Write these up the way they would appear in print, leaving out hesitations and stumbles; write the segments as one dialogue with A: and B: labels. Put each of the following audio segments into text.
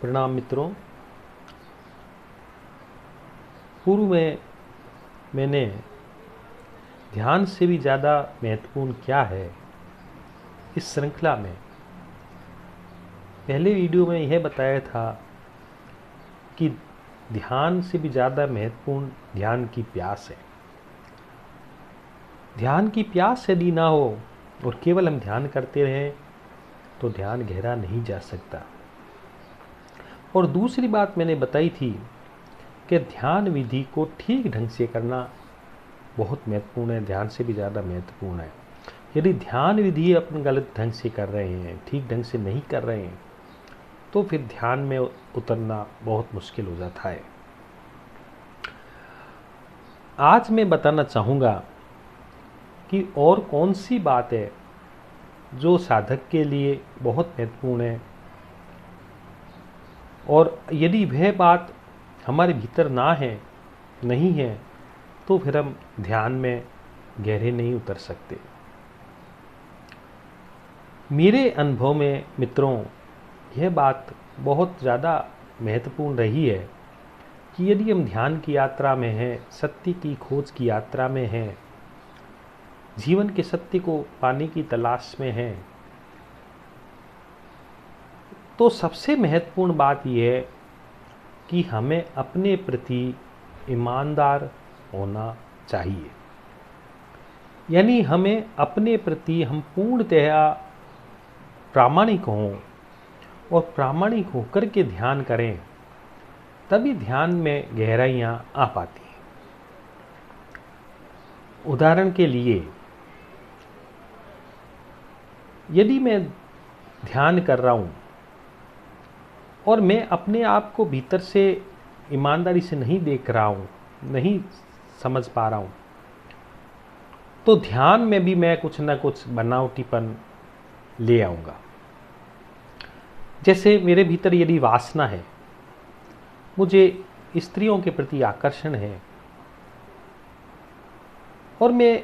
A: प्रणाम मित्रों। पूर्व में मैंने ध्यान से भी ज़्यादा महत्वपूर्ण क्या है इस श्रृंखला में पहले वीडियो में यह बताया था कि ध्यान से भी ज़्यादा महत्वपूर्ण ध्यान की प्यास है। ध्यान की प्यास यदि ना हो और केवल हम ध्यान करते रहें तो ध्यान गहरा नहीं जा सकता। और दूसरी बात मैंने बताई थी कि ध्यान विधि को ठीक ढंग से करना बहुत महत्वपूर्ण है, ध्यान से भी ज़्यादा महत्वपूर्ण है। यदि ध्यान विधि अपन गलत ढंग से कर रहे हैं, ठीक ढंग से नहीं कर रहे हैं, तो फिर ध्यान में उतरना बहुत मुश्किल हो जाता है। आज मैं बताना चाहूँगा कि और कौन सी बात है जो साधक के लिए बहुत महत्वपूर्ण है, और यदि वह बात हमारे भीतर नहीं है तो फिर हम ध्यान में गहरे नहीं उतर सकते। मेरे अनुभव में मित्रों यह बात बहुत ज़्यादा महत्वपूर्ण रही है कि यदि हम ध्यान की यात्रा में हैं, सत्य की खोज की यात्रा में हैं, जीवन के सत्य को पाने की तलाश में हैं, तो सबसे महत्वपूर्ण बात यह है कि हमें अपने प्रति ईमानदार होना चाहिए। यानी हमें अपने प्रति हम पूर्णतः प्रामाणिक हों और प्रामाणिक होकर के ध्यान करें, तभी ध्यान में गहराइयाँ आ पाती हैं। उदाहरण के लिए, यदि मैं ध्यान कर रहा हूँ और मैं अपने आप को भीतर से ईमानदारी से नहीं देख रहा हूँ, नहीं समझ पा रहा हूँ, तो ध्यान में भी मैं कुछ ना कुछ बनावटीपन ले आऊँगा। जैसे मेरे भीतर यदि वासना है, मुझे स्त्रियों के प्रति आकर्षण है और मैं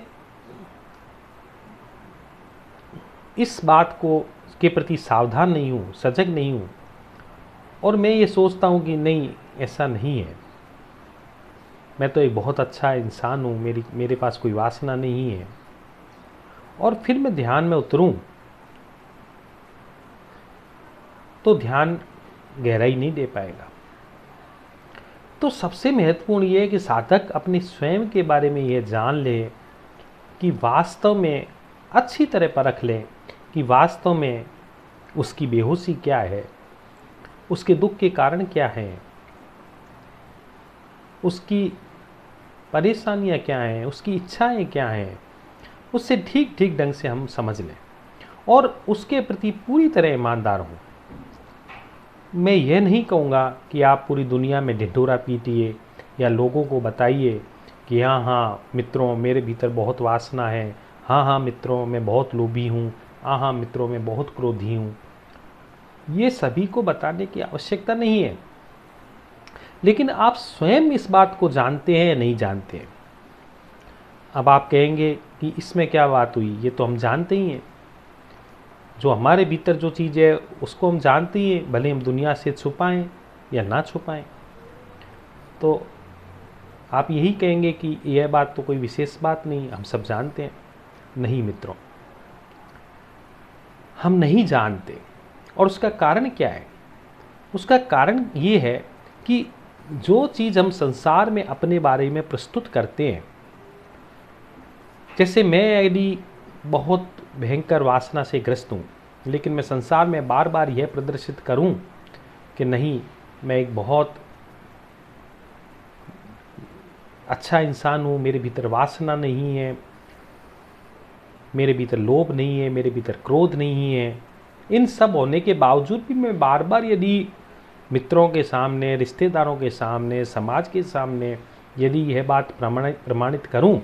A: इस बात को के प्रति सावधान नहीं हूँ, सजग नहीं हूँ, और मैं ये सोचता हूँ कि नहीं, ऐसा नहीं है, मैं तो एक बहुत अच्छा इंसान हूँ, मेरे पास कोई वासना नहीं है, और फिर मैं ध्यान में उतरूँ तो ध्यान गहराई नहीं दे पाएगा। तो सबसे महत्वपूर्ण ये है कि साधक अपने स्वयं के बारे में यह जान ले कि वास्तव में अच्छी तरह परख ले कि वास्तव में उसकी बेहोशी क्या है, उसके दुख के कारण क्या हैं, उसकी परेशानियां क्या हैं, उसकी इच्छाएं क्या हैं, उससे ठीक ठीक ढंग से हम समझ लें और उसके प्रति पूरी तरह ईमानदार हों। मैं यह नहीं कहूँगा कि आप पूरी दुनिया में ढिढोरा पीटिए या लोगों को बताइए कि हाँ हाँ मित्रों, मेरे भीतर बहुत वासना है, हाँ हाँ मित्रों, मैं बहुत लोभी हूँ, हाँ हाँ मित्रों, मैं बहुत क्रोधी हूँ। ये सभी को बताने की आवश्यकता नहीं है, लेकिन आप स्वयं इस बात को जानते हैं या नहीं जानते हैं। अब आप कहेंगे कि इसमें क्या बात हुई, ये तो हम जानते ही हैं। जो हमारे भीतर जो चीज़ है उसको हम जानते ही हैं, भले हम दुनिया से छुपाएं या ना छुपाएं। तो आप यही कहेंगे कि यह बात तो कोई विशेष बात नहीं, हम सब जानते हैं। नहीं मित्रों, हम नहीं जानते। और उसका कारण क्या है? उसका कारण ये है कि जो चीज़ हम संसार में अपने बारे में प्रस्तुत करते हैं, जैसे मैं यदि बहुत भयंकर वासना से ग्रस्त हूँ, लेकिन मैं संसार में बार बार यह प्रदर्शित करूँ कि नहीं, मैं एक बहुत अच्छा इंसान हूँ, मेरे भीतर वासना नहीं है, मेरे भीतर लोभ नहीं है, मेरे भीतर क्रोध नहीं है, इन सब होने के बावजूद भी मैं बार बार यदि मित्रों के सामने, रिश्तेदारों के सामने, समाज के सामने यदि यह बात प्रमाणित करूं,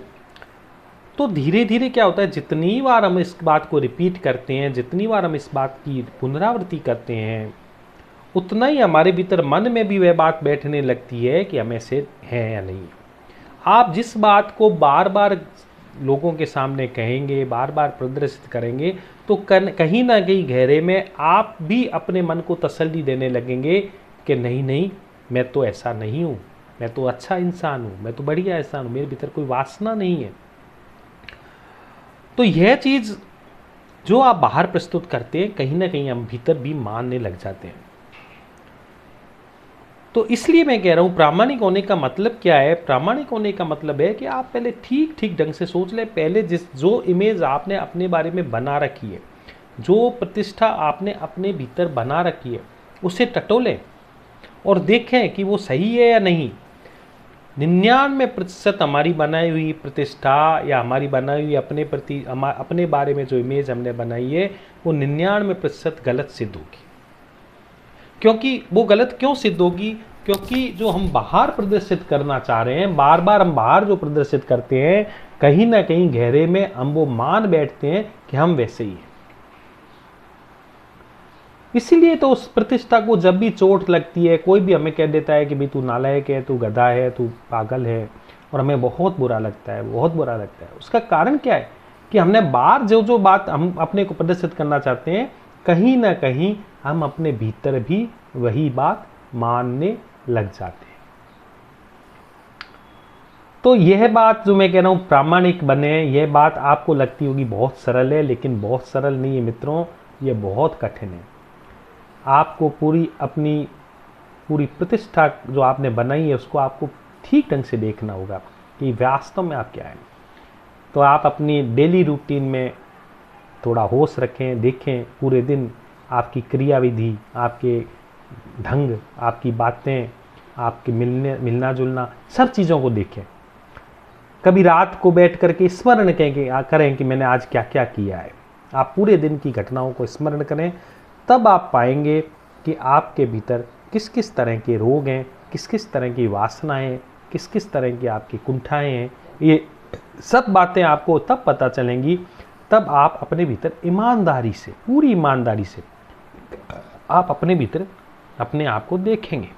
A: तो धीरे धीरे क्या होता है, जितनी बार हम इस बात को रिपीट करते हैं, जितनी बार हम इस बात की पुनरावृत्ति करते हैं, उतना ही हमारे भीतर मन में भी वह बात बैठने लगती है कि हम ऐसे हैं या नहीं। आप जिस बात को बार बार लोगों के सामने कहेंगे, बार बार प्रदर्शित करेंगे, तो कहीं ना कहीं गहरे में आप भी अपने मन को तसल्ली देने लगेंगे कि नहीं नहीं, मैं तो ऐसा नहीं हूँ, मैं तो अच्छा इंसान हूँ, मैं तो बढ़िया इंसान हूँ, मेरे भीतर कोई वासना नहीं है। तो यह चीज़ जो आप बाहर प्रस्तुत करते हैं, कहीं ना कहीं हम भीतर भी मानने लग जाते हैं। तो इसलिए मैं कह रहा हूँ, प्रामाणिक होने का मतलब क्या है? प्रामाणिक होने का मतलब है कि आप पहले ठीक ठीक ढंग से सोच लें। पहले जो इमेज आपने अपने बारे में बना रखी है, जो प्रतिष्ठा आपने अपने भीतर बना रखी है, उसे टटोलें और देखें कि वो सही है या नहीं। 99% हमारी बनाई हुई प्रतिष्ठा या हमारी बनाई हुई अपने बारे में जो इमेज हमने बनाई है, वो 99% गलत सिद्ध होगी। क्योंकि वो गलत क्यों सिद्ध होगी? क्योंकि जो हम बाहर प्रदर्शित करना चाह रहे हैं, बार बार हम बाहर जो प्रदर्शित करते हैं, कहीं ना कहीं गहरे में हम वो मान बैठते हैं कि हम वैसे ही हैं। इसीलिए तो उस प्रतिष्ठा को जब भी चोट लगती है, कोई भी हमें कह देता है कि भाई तू नालायक है, तू गधा है, तू पागल है, और हमें बहुत बुरा लगता है, बहुत बुरा लगता है। उसका कारण क्या है? कि हमने बाहर जो जो बात हम अपने को प्रदर्शित करना चाहते हैं, कहीं ना कहीं हम अपने भीतर भी वही बात मानने लग जाते हैं। तो यह बात जो मैं कह रहा हूँ, प्रामाणिक बने, यह बात आपको लगती होगी बहुत सरल है, लेकिन बहुत सरल नहीं है मित्रों, ये बहुत कठिन है। आपको अपनी पूरी प्रतिष्ठा जो आपने बनाई है, उसको आपको ठीक ढंग से देखना होगा कि वास्तव में आप क्या है। तो आप अपनी डेली रूटीन में थोड़ा होश रखें, देखें पूरे दिन आपकी क्रियाविधि, आपके ढंग, आपकी बातें, आपके मिलना जुलना, सब चीज़ों को देखें। कभी रात को बैठ करके स्मरण करें कि मैंने आज क्या क्या किया है। आप पूरे दिन की घटनाओं को स्मरण करें, तब आप पाएंगे कि आपके भीतर किस किस तरह के रोग हैं, किस किस तरह की वासनाएं, किस किस तरह की आपकी कुंठाएं हैं। ये सब बातें आपको तब पता चलेंगी, तब आप अपने भीतर ईमानदारी से, पूरी ईमानदारी से आप अपने भीतर अपने आप को देखेंगे।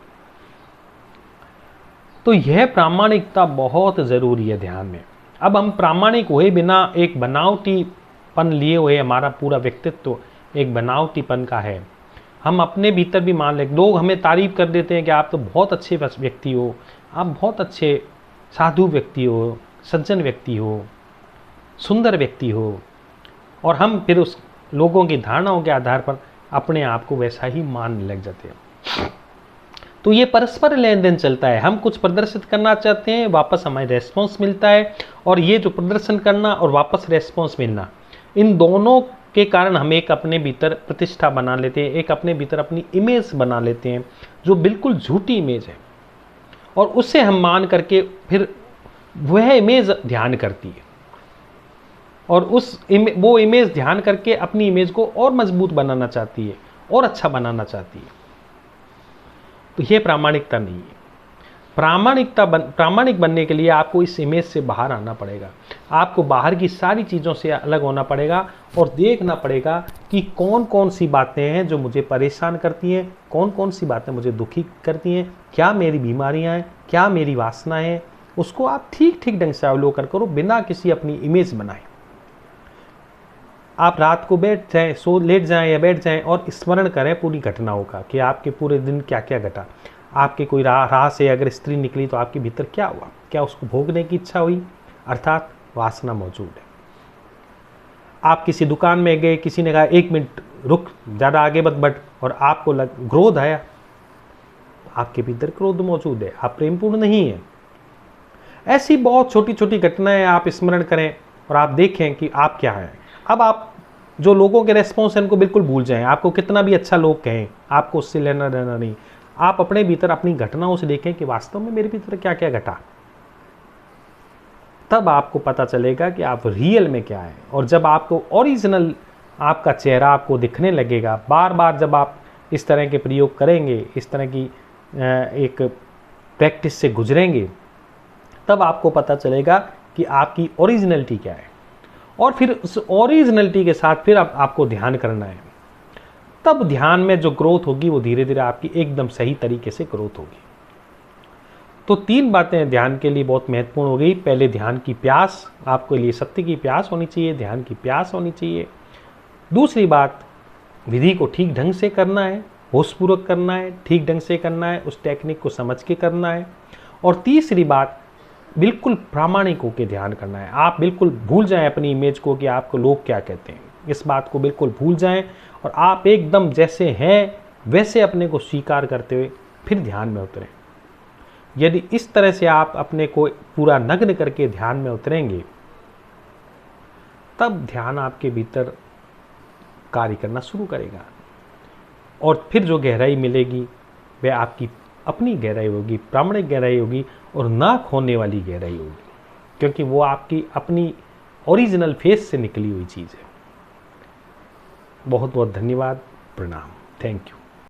A: तो यह प्रामाणिकता बहुत ज़रूरी है ध्यान में। अब हम प्रामाणिक हुए बिना एक बनावटीपन लिए हुए, हमारा पूरा व्यक्तित्व एक बनावटीपन का है। हम अपने भीतर भी मान लें, लोग हमें तारीफ कर देते हैं कि आप तो बहुत अच्छे व्यक्ति हो, आप बहुत अच्छे साधु व्यक्ति हो, सज्जन व्यक्ति हो, सुंदर व्यक्ति हो, और हम फिर उस लोगों की धारणाओं के आधार पर अपने आप को वैसा ही मानने लग जाते हैं। तो ये परस्पर लेन देन चलता है। हम कुछ प्रदर्शित करना चाहते हैं, वापस हमें रेस्पॉन्स मिलता है, और ये जो प्रदर्शन करना और वापस रेस्पॉन्स मिलना, इन दोनों के कारण हम एक अपने भीतर प्रतिष्ठा बना लेते हैं, एक अपने भीतर अपनी इमेज बना लेते हैं जो बिल्कुल झूठी इमेज है, और उससे हम मान करके फिर वह इमेज ध्यान करती है, और वो इमेज ध्यान करके अपनी इमेज को और मजबूत बनाना चाहती है और अच्छा बनाना चाहती है। तो ये प्रामाणिकता नहीं है। प्रामाणिक बनने के लिए आपको इस इमेज से बाहर आना पड़ेगा। आपको बाहर की सारी चीज़ों से अलग होना पड़ेगा और देखना पड़ेगा कि कौन कौन सी बातें हैं जो मुझे परेशान करती हैं, कौन कौन सी बातें मुझे दुखी करती हैं, क्या मेरी बीमारियां हैं, क्या मेरी वासनाएं हैं। उसको आप ठीक ठीक ढंग से अवलोकन करो, बिना किसी अपनी इमेज बनाए। आप रात को बैठ जाएं, लेट जाएं या बैठ जाएं और स्मरण करें पूरी घटनाओं का कि आपके पूरे दिन क्या क्या घटा। आपके कोई राह से अगर स्त्री निकली तो आपके भीतर क्या हुआ, क्या उसको भोगने की इच्छा हुई, अर्थात वासना मौजूद है। आप किसी दुकान में गए, किसी ने कहा 1 मिनट रुक, ज़्यादा आगे मत बढ़, और आपको क्रोध आया, आपके भीतर क्रोध मौजूद है, आप प्रेमपूर्ण नहीं है। ऐसी बहुत छोटी छोटी घटनाएं आप स्मरण करें और आप देखें कि आप क्या हैं। अब आप जो लोगों के रेस्पॉन्स हैं उनको बिल्कुल भूल जाएं, आपको कितना भी अच्छा लोग कहें, आपको उससे लेना देना नहीं। आप अपने भीतर अपनी घटनाओं से देखें कि वास्तव में मेरे भीतर क्या क्या घटा, तब आपको पता चलेगा कि आप रियल में क्या है। और जब आपको ओरिजिनल आपका चेहरा आपको दिखने लगेगा, बार बार जब आप इस तरह के प्रयोग करेंगे, इस तरह की एक प्रैक्टिस से गुजरेंगे, तब आपको पता चलेगा कि आपकी ओरिजिनलिटी क्या है। और फिर उस ओरिजिनलिटी के साथ फिर आपको ध्यान करना है। तब ध्यान में जो ग्रोथ होगी वो धीरे धीरे आपकी एकदम सही तरीके से ग्रोथ होगी। तो 3 बातें ध्यान के लिए बहुत महत्वपूर्ण हो गई। पहले, ध्यान की प्यास, आपके लिए सत्य की प्यास होनी चाहिए, ध्यान की प्यास होनी चाहिए। दूसरी बात, विधि को ठीक ढंग से करना है, होशपूर्वक करना है, ठीक ढंग से करना है, उस टेक्निक को समझ के करना है। और तीसरी बात, बिल्कुल प्रामाणिक होकर ध्यान करना है। आप बिल्कुल भूल जाएं अपनी इमेज को कि आपको लोग क्या कहते हैं, इस बात को बिल्कुल भूल जाएं और आप एकदम जैसे हैं वैसे अपने को स्वीकार करते हुए फिर ध्यान में उतरें। यदि इस तरह से आप अपने को पूरा नग्न करके ध्यान में उतरेंगे, तब ध्यान आपके भीतर कार्य करना शुरू करेगा और फिर जो गहराई मिलेगी वह आपकी अपनी गहराई होगी, प्रामाणिक गहराई होगी और ना खोने वाली गहराई होगी, क्योंकि वो आपकी अपनी ओरिजिनल फेस से निकली हुई चीज़ है। बहुत बहुत धन्यवाद। प्रणाम। Thank you.